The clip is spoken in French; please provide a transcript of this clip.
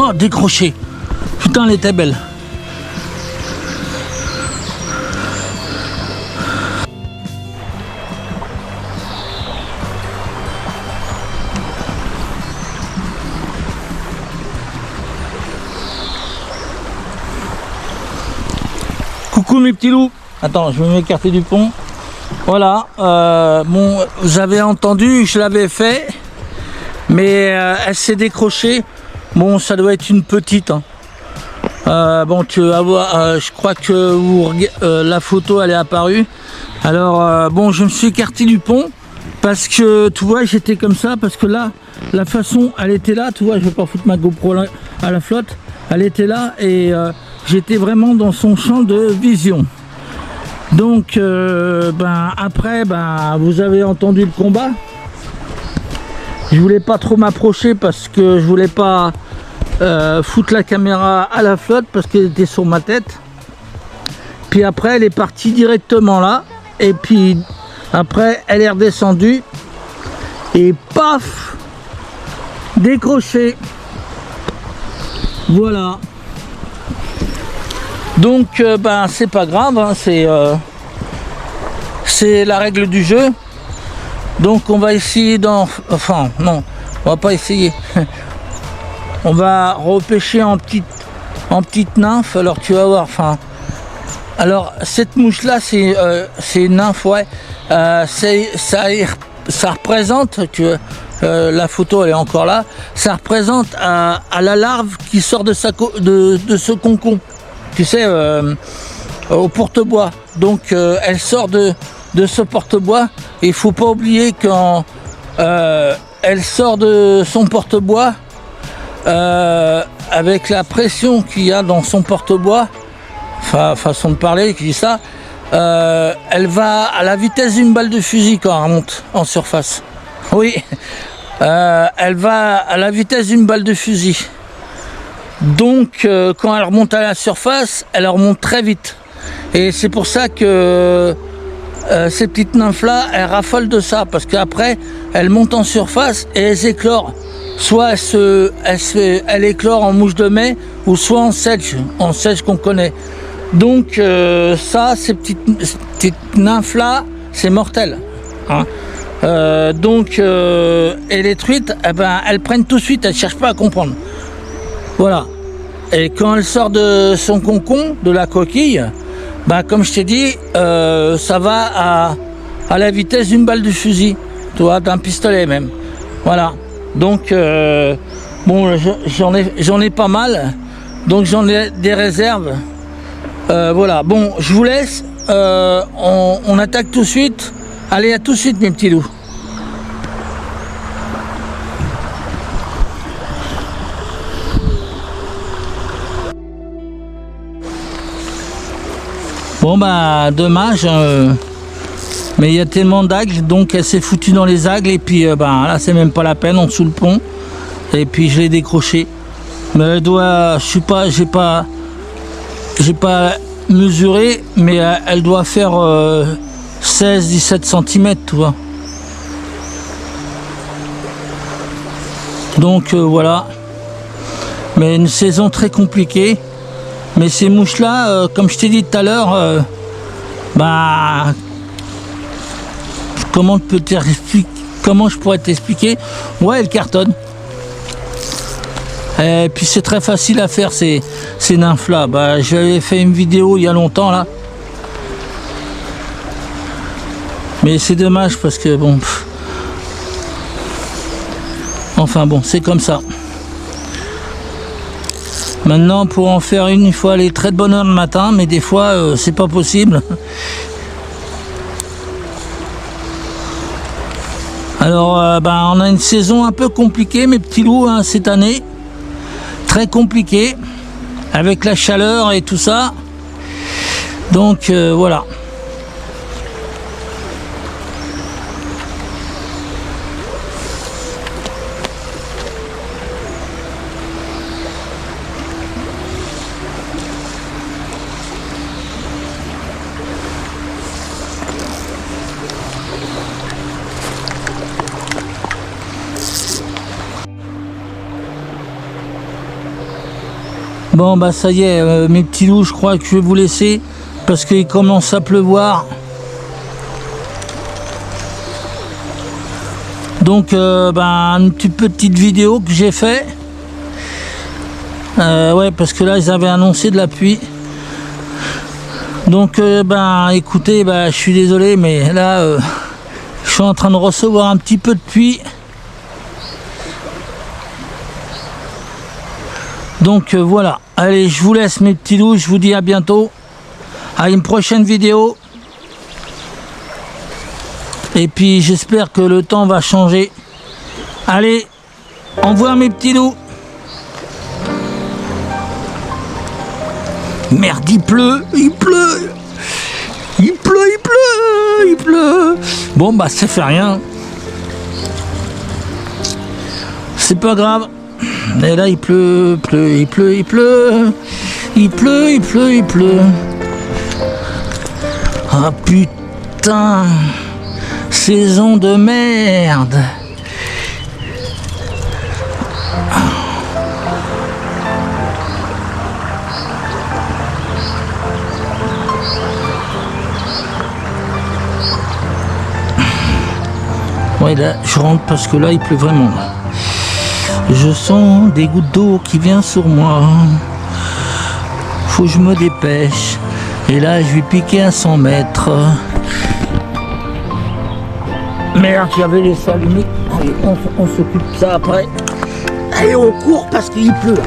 Oh, décroché. Putain, elle était belle. Coucou mes petits loups. Attends, je vais m'écarter du pont. Voilà. Bon, vous avez entendu, je l'avais fait. Mais elle s'est décrochée. Bon, ça doit être une petite. Hein. Bon, tu vas voir, je crois que la photo elle est apparue. Alors, bon, je me suis écarté du pont parce que, tu vois, j'étais comme ça. Parce que là, la façon, elle était là. Tu vois, je vais pas foutre ma GoPro à la flotte. Elle était là et j'étais vraiment dans son champ de vision. Donc, après, vous avez entendu le combat. Je voulais pas trop m'approcher parce que je voulais pas foutre la caméra à la flotte parce qu'elle était sur ma tête. Puis après elle est partie directement là et puis après elle est redescendue et paf, décroché. Voilà. Donc c'est pas grave, hein, c'est la règle du jeu. Donc on va essayer enfin non, on va pas essayer. On va repêcher en petite nymphe. Alors tu vas voir. Enfin, alors cette mouche là, c'est une nymphe, ouais. Ça représente. La photo elle est encore là. Ça représente à la larve qui sort de ce concon. Tu sais, au porte-bois. Donc elle sort de ce porte-bois. Et il faut pas oublier quand elle sort de son porte-bois. Avec la pression qu'il y a dans son porte-bois, façon de parler, qui dit ça, elle va à la vitesse d'une balle de fusil quand elle remonte en surface. Oui, elle va à la vitesse d'une balle de fusil. Donc, quand elle remonte à la surface, elle remonte très vite. Et c'est pour ça que ces petites nymphes-là, elles raffolent de ça, parce qu'après, elles montent en surface et elles éclorent. Soit elle éclore en mouche de mai, ou soit en sedge qu'on connaît. Donc ces petites nymphes là, c'est mortel. Hein. Et les truites, elles prennent tout de suite, elles cherchent pas à comprendre. Voilà. Et quand elle sort de son concon, de la coquille, comme je t'ai dit, ça va à la vitesse d'une balle de fusil, tu vois, d'un pistolet même. Voilà. Donc, bon, j'en ai pas mal, donc j'en ai des réserves. Voilà, bon, je vous laisse, on attaque tout de suite. Allez, à tout de suite, mes petits loups. Bon, dommage, mais il y a tellement d'algues, donc elle s'est foutue dans les algues, et puis là, c'est même pas la peine, en dessous le pont. Et puis je l'ai décroché. Mais elle doit, j'ai pas mesuré, mais elle doit faire 16-17 cm, tu vois. Donc voilà. Mais une saison très compliquée. Mais ces mouches-là, comme je t'ai dit tout à l'heure, comment je pourrais t'expliquer? Ouais, elles cartonnent. Et puis c'est très facile à faire ces nymphes là. J'avais fait une vidéo il y a longtemps là. Mais c'est dommage parce que bon. Enfin bon, c'est comme ça. Maintenant pour en faire une, il faut aller très de bonne heure le matin, mais des fois c'est pas possible. Alors on a une saison un peu compliquée mes petits loups hein, cette année. Très compliqué avec la chaleur et tout ça, donc voilà. Bon bah ça y est, mes petits loups, je crois que je vais vous laisser parce qu'il commence à pleuvoir. Donc une petite vidéo que j'ai fait. Ouais, parce que là ils avaient annoncé de la pluie. Donc écoutez, je suis désolé, mais là je suis en train de recevoir un petit peu de pluie. Donc voilà, allez, je vous laisse mes petits loups, je vous dis à bientôt, à une prochaine vidéo. Et puis j'espère que le temps va changer. Allez, au revoir mes petits loups. Merde, il pleut, il pleut. Il pleut, il pleut, il pleut. Bon bah ça fait rien. C'est pas grave. Et là il pleut, il pleut, il pleut. Il pleut, il pleut, il pleut. Ah putain. Saison de merde. Ouais, là je rentre parce que là il pleut vraiment. Je sens des gouttes d'eau qui viennent sur moi. Faut que je me dépêche. Et là je vais piquer à 100 mètres. Merde, j'avais laissé allumer. Allez, on s'occupe de ça après. Allez, on court parce qu'il pleut là.